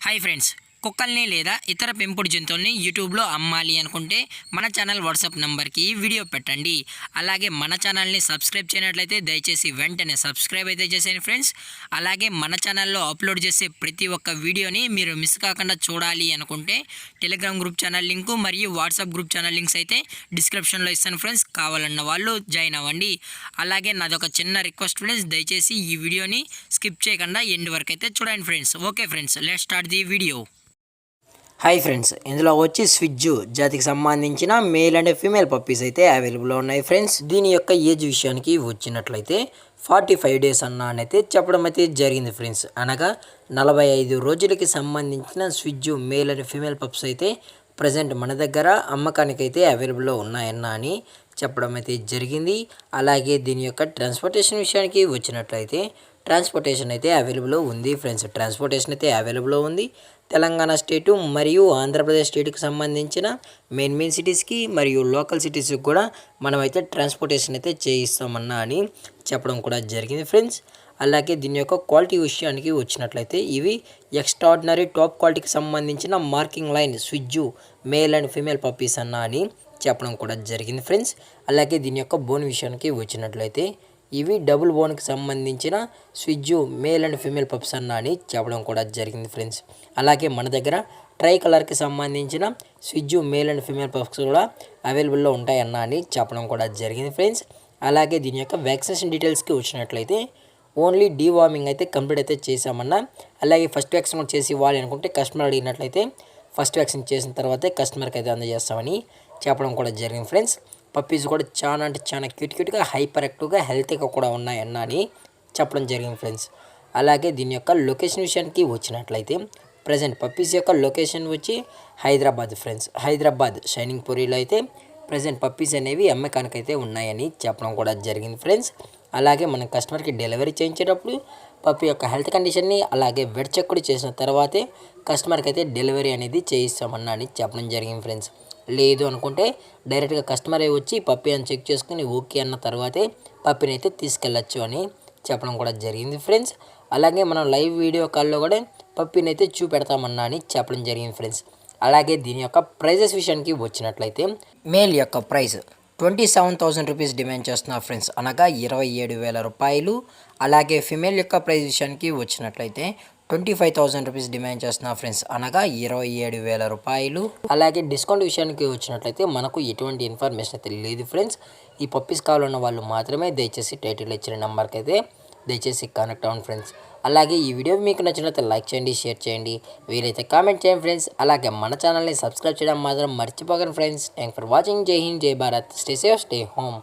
Hi friends, కుక్కల్ని లేదా ఇతర పెంపుడు జంతువుల్ని యూట్యూబ్లో అమ్మాలి అనుకుంటే మన ఛానల్ వాట్సాప్ నెంబర్కి వీడియో పెట్టండి. అలాగే మన ఛానల్ని సబ్స్క్రైబ్ చేయనట్లయితే దయచేసి వెంటనే సబ్స్క్రైబ్ అయితే చేసేయండి ఫ్రెండ్స్. అలాగే మన ఛానల్లో అప్లోడ్ చేసే ప్రతి ఒక్క వీడియోని మీరు మిస్ కాకుండా చూడాలి అనుకుంటే టెలిగ్రామ్ గ్రూప్ ఛానల్ లింకు మరియు వాట్సాప్ గ్రూప్ ఛానల్ లింక్స్ అయితే డిస్క్రిప్షన్లో ఇస్తాను ఫ్రెండ్స్. కావాలన్న వాళ్ళు జాయిన్ అవ్వండి. అలాగే నాదొక చిన్న రిక్వెస్ట్ ఫ్రెండ్స్, దయచేసి ఈ వీడియోని స్కిప్ చేయకుండా ఎండ్ వరకు అయితే చూడండి friends. Okay friends, let's start the video. Hi friends, ఇందులో వచ్చి స్విజ్జు జాతికి సంబంధించిన మేల్ అండ్ ఫీమేల్ పప్పీస్ అయితే అవైలబుల్లో ఉన్నాయి ఫ్రెండ్స్. దీని యొక్క ఏజ్ విషయానికి వచ్చినట్లయితే 45 డేస్ అయితే చెప్పడం అయితే జరిగింది ఫ్రెండ్స్. అనగా 45 రోజులకి సంబంధించిన స్విజ్జు మేల్ అండ్ ఫీమేల్ పప్స్ అయితే ప్రజెంట్ మన దగ్గర అమ్మకానికి అయితే అవైలబుల్లో ఉన్నాయని చెప్పడం అయితే జరిగింది. అలాగే దీని యొక్క ట్రాన్స్పోర్టేషన్ విషయానికి వచ్చినట్లయితే ట్రాన్స్పోర్టేషన్ అయితే అవైలబుల్లో ఉంది ఫ్రెండ్స్. ట్రాన్స్పోర్టేషన్ అయితే అవైలబుల్లో ఉంది. తెలంగాణ స్టేటు మరియు ఆంధ్రప్రదేశ్ స్టేట్కి సంబంధించిన మెయిన్ సిటీస్కి మరియు లోకల్ సిటీస్కి కూడా మనమైతే ట్రాన్స్పోర్టేషన్ అయితే చేయిస్తామన్నా అని చెప్పడం కూడా జరిగింది ఫ్రెండ్స్. అలాగే దీని యొక్క క్వాలిటీ విషయానికి వచ్చినట్లయితే ఇవి ఎక్స్ట్రాడినరీ టాప్ క్వాలిటీకి సంబంధించిన మార్కింగ్ లైన్ స్విజ్జు మేల్ అండ్ ఫీమేల్ పప్పీస్ అని చెప్పడం కూడా జరిగింది ఫ్రెండ్స్. అలాగే దీని యొక్క బోన్ విషయానికి వచ్చినట్లయితే ఇవి డబుల్ బోన్కి సంబంధించిన స్విజ్జు మేల్ అండ్ ఫీమేల్ పప్స్ అని చెప్పడం కూడా జరిగింది ఫ్రెండ్స్. అలాగే మన దగ్గర ట్రై కలర్కి సంబంధించిన స్విజ్జు మేల్ అండ్ ఫీమేల్ పప్స్ కూడా అవైలబుల్లో ఉంటాయని చెప్పడం కూడా జరిగింది ఫ్రెండ్స్. అలాగే దీని యొక్క వ్యాక్సినేషన్ డీటెయిల్స్కి వచ్చినట్లయితే ఓన్లీ డీవార్మింగ్ అయితే కంప్లీట్ అయితే చేసామన్నా. అలాగే ఫస్ట్ వ్యాక్సిన్ కూడా చేసి ఇవ్వాలి అనుకుంటే కస్టమర్ అడిగినట్లయితే ఫస్ట్ వ్యాక్సిన్ చేసిన తర్వాతే కస్టమర్కి అయితే అందజేస్తామని చెప్పడం కూడా జరిగింది ఫ్రెండ్స్. పప్పీస్ కూడా చాలా అంటే చాలా క్యూట్గా హైపర్ యాక్టివ్గా హెల్తీగా కూడా ఉన్నాయని చెప్పడం జరిగింది ఫ్రెండ్స్. అలాగే దీని యొక్క లొకేషన్ విషయానికి వచ్చినట్లయితే ప్రజెంట్ పప్పీస్ యొక్క లొకేషన్ వచ్చి హైదరాబాద్ ఫ్రెండ్స్. హైదరాబాద్ షైనింగ్ పూరిలో అయితే ప్రజెంట్ పప్పీస్ అనేవి అమ్మకానికి అయితే ఉన్నాయని చెప్పడం కూడా జరిగింది ఫ్రెండ్స్. అలాగే మనం కస్టమర్కి డెలివరీ చేయించేటప్పుడు పప్పి యొక్క హెల్త్ కండిషన్ని అలాగే వెట్ చెక్ కూడా చేసిన తర్వాతే కస్టమర్కి అయితే డెలివరీ అనేది చేయిస్తామని చెప్పడం జరిగింది ఫ్రెండ్స్. లేదు అనుకుంటే డైరెక్ట్గా కస్టమరే వచ్చి పప్పి అని చెక్ చేసుకుని ఓకే అన్న తర్వాతే పప్పిని అయితే తీసుకెళ్ళచ్చు అని చెప్పడం కూడా జరిగింది ఫ్రెండ్స్. అలాగే మనం లైవ్ వీడియో కాల్లో కూడా పప్పిని అయితే చూపెడతామన్నా అని చెప్పడం జరిగింది ఫ్రెండ్స్. అలాగే దీని యొక్క ప్రైజెస్ విషయానికి వచ్చినట్లయితే మేల్ యొక్క ప్రైస్ 27,000 రూపీస్ డిమాండ్ చేస్తున్నారు ఫ్రెండ్స్, అనగా 27,000 రూపాయలు. అలాగే ఫిమేల్ యొక్క ప్రైస్ విషయానికి వచ్చినట్లయితే 25,000 రూపీస్ డిమాండ్ చేస్తున్నారు ఫ్రెండ్స్, అనగా 27,000 రూపాయలు. అలాగే డిస్కౌంట్ విషయానికి వచ్చినట్లయితే మనకు ఎటువంటి ఇన్ఫర్మేషన్ అయితే లేదు ఫ్రెండ్స్. ఈ పప్పీస్ కావాలన్న వాళ్ళు మాత్రమే దయచేసి టైటిల్ ఇచ్చిన నెంబర్కి అయితే దయచేసి కనెక్ట్ అవ్వండి ఫ్రెండ్స్. అలాగే ఈ వీడియో మీకు నచ్చినట్లయితే లైక్ చేయండి, షేర్ చేయండి, వీలైతే కామెంట్ చేయండి ఫ్రెండ్స్. అలాగే మన ఛానల్ని సబ్స్క్రైబ్ చేయడం మాత్రం మర్చిపోకండి ఫ్రెండ్స్. Thank for watching. జై హింద్, జై Bharat. Stay safe, stay home.